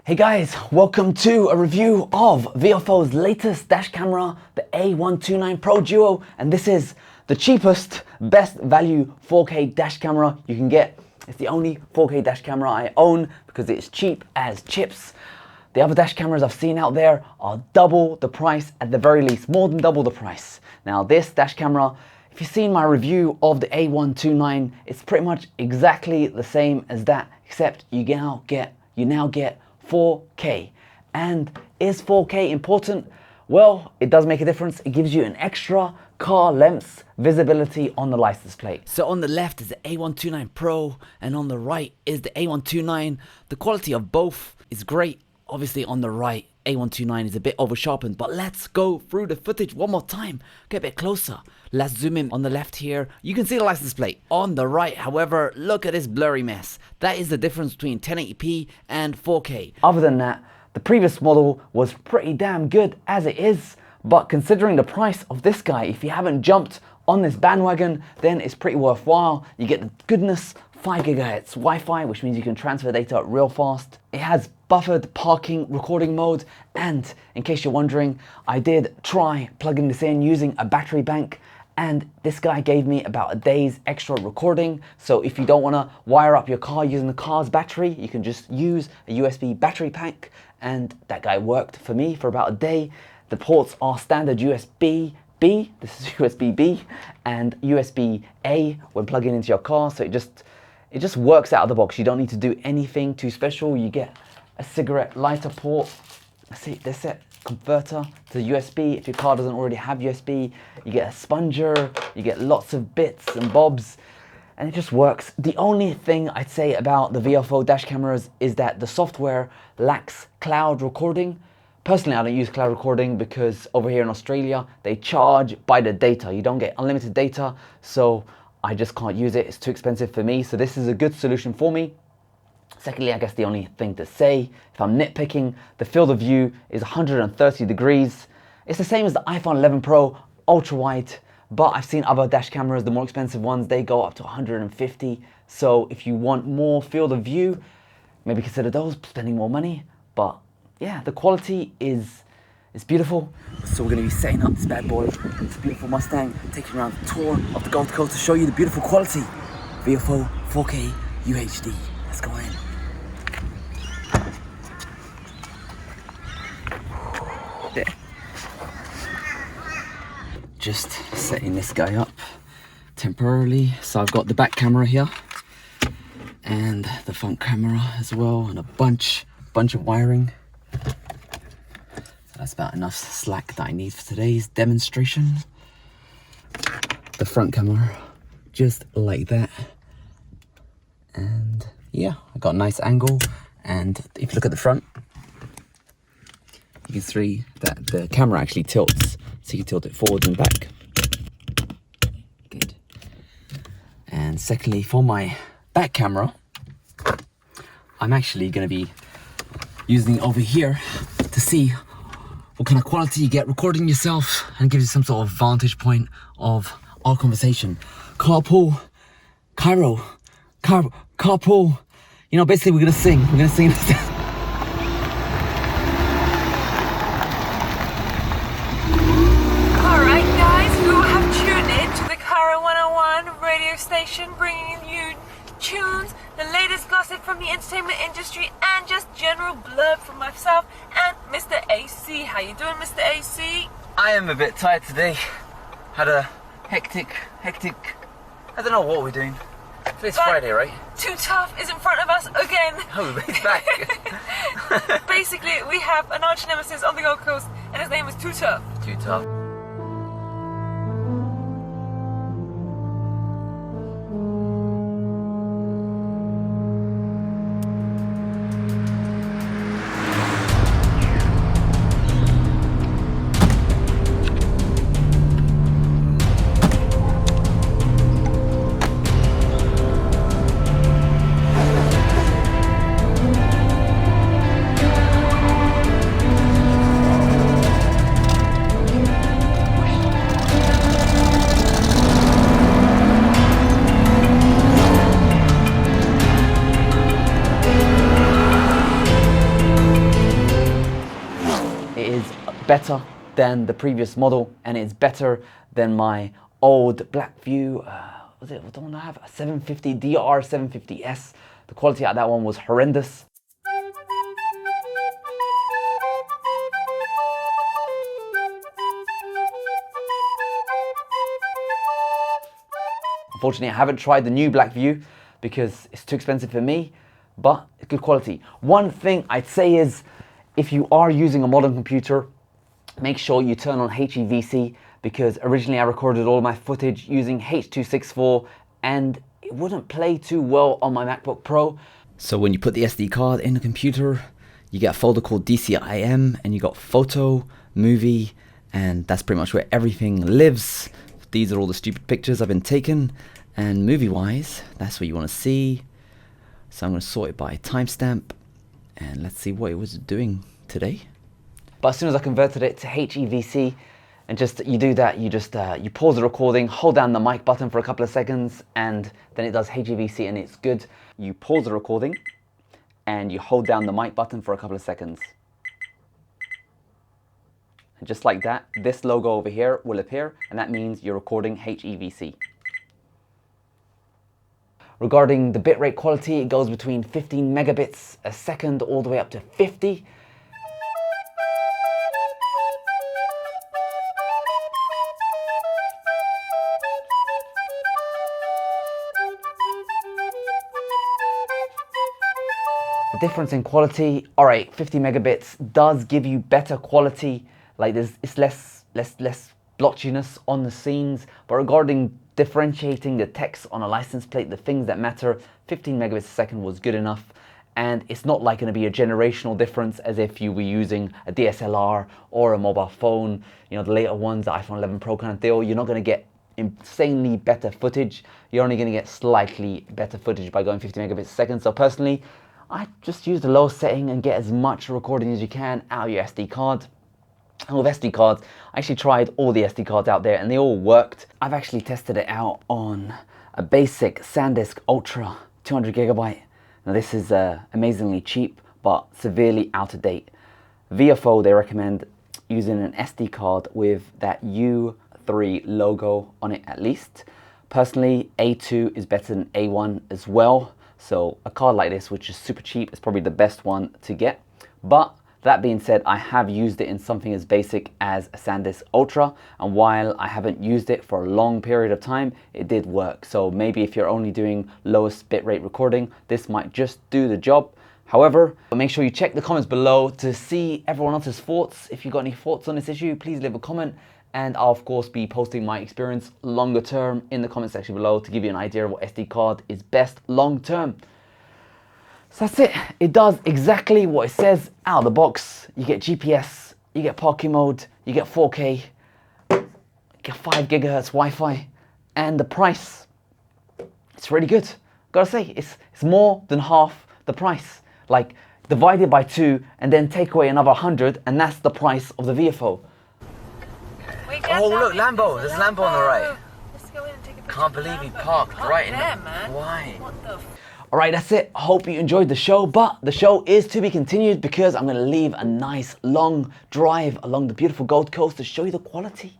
Hey guys, welcome to a review of Viofo's latest dash camera, the A129 Pro Duo, and this is the cheapest, best value 4K dash camera you can get. It's the only 4K dash camera I own because it's cheap as chips. The other dash cameras I've seen out there are double the price at the very least, more than double the price. Now this dash camera, if you've seen my review of the A129, it's pretty much exactly the same as that, except you now get 4K. And is 4K important? Well, it does make a difference. It gives you an extra car length visibility on the license plate. So on the left is the A129 Pro and on the right is the A129. The quality of both is great. Obviously on the right, A129 is a bit over sharpened, but let's go through the footage one more time. Get a bit closer. Let's zoom in on the left here. You can see the license plate. On the right, however, look at this blurry mess. That is the difference between 1080p and 4K. Other than that, the previous model was pretty damn good as it is, but considering the price of this guy, if you haven't jumped on this bandwagon, then it's pretty worthwhile. You get the goodness 5 GHz Wi-Fi, which means you can transfer data real fast. It has buffered parking recording mode, and in case you're wondering, I did try plugging this in using a battery bank, and this guy gave me about a day's extra recording. So if you don't want to wire up your car using the car's battery, you can just use a USB battery pack, and that guy worked for me for about a day. The ports are standard USB-B, this is USB-B, and USB-A when plugging into your car, so it just works out of the box. You don't need to do anything too special. You get a cigarette lighter port, that's it, converter to USB. If your car doesn't already have USB, you get a sponger, you get lots of bits and bobs, and it just works. The only thing I'd say about the Viofo dash cameras is that the software lacks cloud recording. Personally, I don't use cloud recording because over here in Australia, they charge by the data. You don't get unlimited data, so I just can't use it. It's too expensive for me, so this is a good solution for me. Secondly, I guess the only thing to say, if I'm nitpicking, the field of view is 130 degrees. It's the same as the iPhone 11 Pro ultra wide, but I've seen other dash cameras, the more expensive ones, they go up to 150. So if you want more field of view, maybe consider those, spending more money. But yeah, the quality is beautiful. So we're gonna be setting up this bad boy, this beautiful Mustang, taking around the tour of the Gold Coast to show you the beautiful quality. Viofo 4K UHD. Let's go in. There. Just setting this guy up temporarily. So I've got the back camera here and the front camera as well, and a bunch of wiring. That's about enough slack that I need for today's demonstration. The front camera, just like that. And yeah, I got a nice angle. And if you look at the front, you can see that the camera actually tilts. So you can tilt it forward and back. Good. And secondly, for my back camera, I'm actually going to be using it over here to see what kind of quality you get recording yourself, and gives you some sort of vantage point of our conversation. Carpool, carpool. You know, basically we're gonna sing. Alright guys, you have tuned in to the Cara 101 radio station, bringing you tunes, the latest gossip from the entertainment industry, and just general blurb from myself and Mr. AC. How you doing, Mr. AC? I am a bit tired today. Had a hectic, I don't know what we're doing. Today's Friday, right? Too Tough is in front of us again. Oh, he's back. Basically, we have an arch nemesis on the Gold Coast, and his name is Too Tough. Too tough. better than the previous model, and it's better than my old BlackVue, was it the one I have? A 750 DR750S. The quality of that one was horrendous. Unfortunately, I haven't tried the new BlackVue because it's too expensive for me, but it's good quality. One thing I'd say is, if you are using a modern computer, make sure you turn on HEVC, because originally I recorded all my footage using H.264 and it wouldn't play too well on my MacBook Pro. So when you put the SD card in the computer, you get a folder called DCIM, and you got photo, movie, and that's pretty much where everything lives. These are all the stupid pictures I've been taking, and movie wise, that's what you want to see. So I'm going to sort it by timestamp, and let's see what it was doing today. But as soon as I converted it to HEVC, and you do that, you pause the recording, hold down the mic button for a couple of seconds, and then it does HEVC and it's good. You pause the recording and you hold down the mic button for a couple of seconds. And just like that, this logo over here will appear, and that means you're recording HEVC. Regarding the bitrate quality, it goes between 15 megabits a second all the way up to 50. The difference in quality, all right, 50 megabits does give you better quality. Like it's less blotchiness on the scenes, but regarding differentiating the text on a license plate, the things that matter, 15 megabits a second was good enough. And it's not like going to be a generational difference as if you were using a DSLR or a mobile phone, you know, the later ones, the iPhone 11 Pro kind of deal. You're not going to get insanely better footage. You're only going to get slightly better footage by going 50 megabits a second. So personally, I just use the lowest setting and get as much recording as you can out of your SD card. And with SD cards, I actually tried all the SD cards out there and they all worked. I've actually tested it out on a basic SanDisk Ultra 200 gigabyte. Now this is amazingly cheap, but severely out of date. Viofo, they recommend using an SD card with that U3 logo on it at least. Personally, A2 is better than A1 as well. So a card like this, which is super cheap, is probably the best one to get. But that being said, I have used it in something as basic as a SanDisk Ultra, and while I haven't used it for a long period of time, it did work. So maybe if you're only doing lowest bitrate recording, this might just do the job. However, make sure you check the comments below to see everyone else's thoughts. If you've got any thoughts on this issue, please leave a comment, and I'll of course be posting my experience longer term in the comment section below to give you an idea of what SD card is best long term. So that's it. It does exactly what it says out of the box. You get GPS, you get parking mode, you get 4K, you get 5 gigahertz Wi-Fi, and the price, it's really good. Gotta say, it's more than half the price. Like, divide it by 2 and then take away another 100, and that's the price of the Viofo. Oh look, Lambo! There's Lambo on the right. Let's go in and take a picture. Can't believe he parked right in there, the... man. Why? What the f? Alright, that's it. Hope you enjoyed the show, but the show is to be continued because I'm going to leave a nice long drive along the beautiful Gold Coast to show you the quality,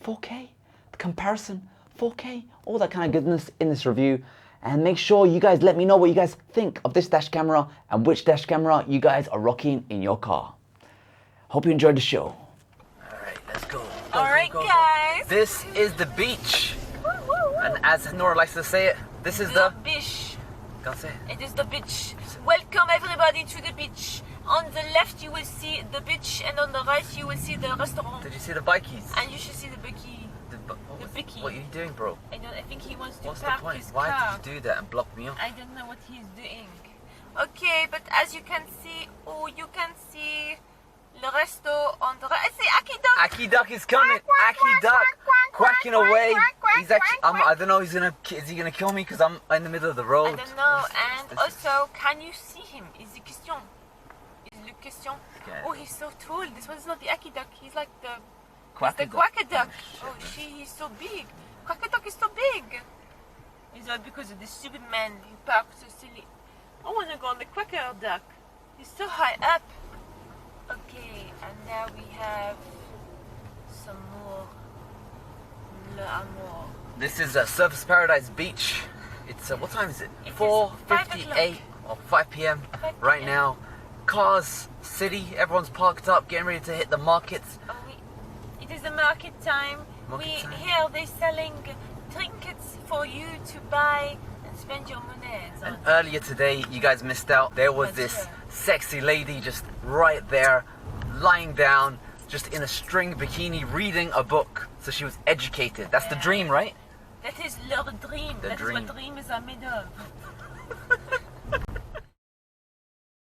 4K, the comparison, 4K, all that kind of goodness in this review. And make sure you guys let me know what you guys think of this dash camera and which dash camera you guys are rocking in your car. Hope you enjoyed the show. Alright, let's go. Alright, guys. This is the beach. And as Nora likes to say it, this is the beach. It is the beach. Welcome everybody to the beach. On the left you will see the beach, and on the right you will see the restaurant. Did you see the bikies? And you should see the bikie. The bikie. What are you doing, bro? I think he wants to What's park the point? his Why car. did you do that and block me off? I don't know what he's doing. Okay, but as you can see, you can see the resto on the right. See, Aki Duck. Aki Duck is coming. Aki Duck quacking away. He's actually, I don't know, is he gonna kill me because I'm in the middle of the road? I don't know. And also, can you see him? Is the question. Yeah. Oh, he's so tall. This one is not the Aki Duck. He's like the Quacker Duck. Oh, he's so big. Quacker Duck is so big. It's all because of the stupid man who parked so silly. I want to go on the Quacker Duck. He's so high up. Okay, and now we have some more l'amour. This is Surfers Paradise Beach. It's what time is it? It is 4:58 or 5 p.m. 5 right p.m. now. Cars, city, everyone's parked up, getting ready to hit the markets. It is the market time. Market time. Here they're selling trinkets for you to buy and spend your money And on. earlier today, you guys missed out. There was this Sure. sexy lady just right there, lying down, just in a string bikini, reading a book. So she was educated. That's the dream, right? That is leur dream. The That dream. is what dreams are made of.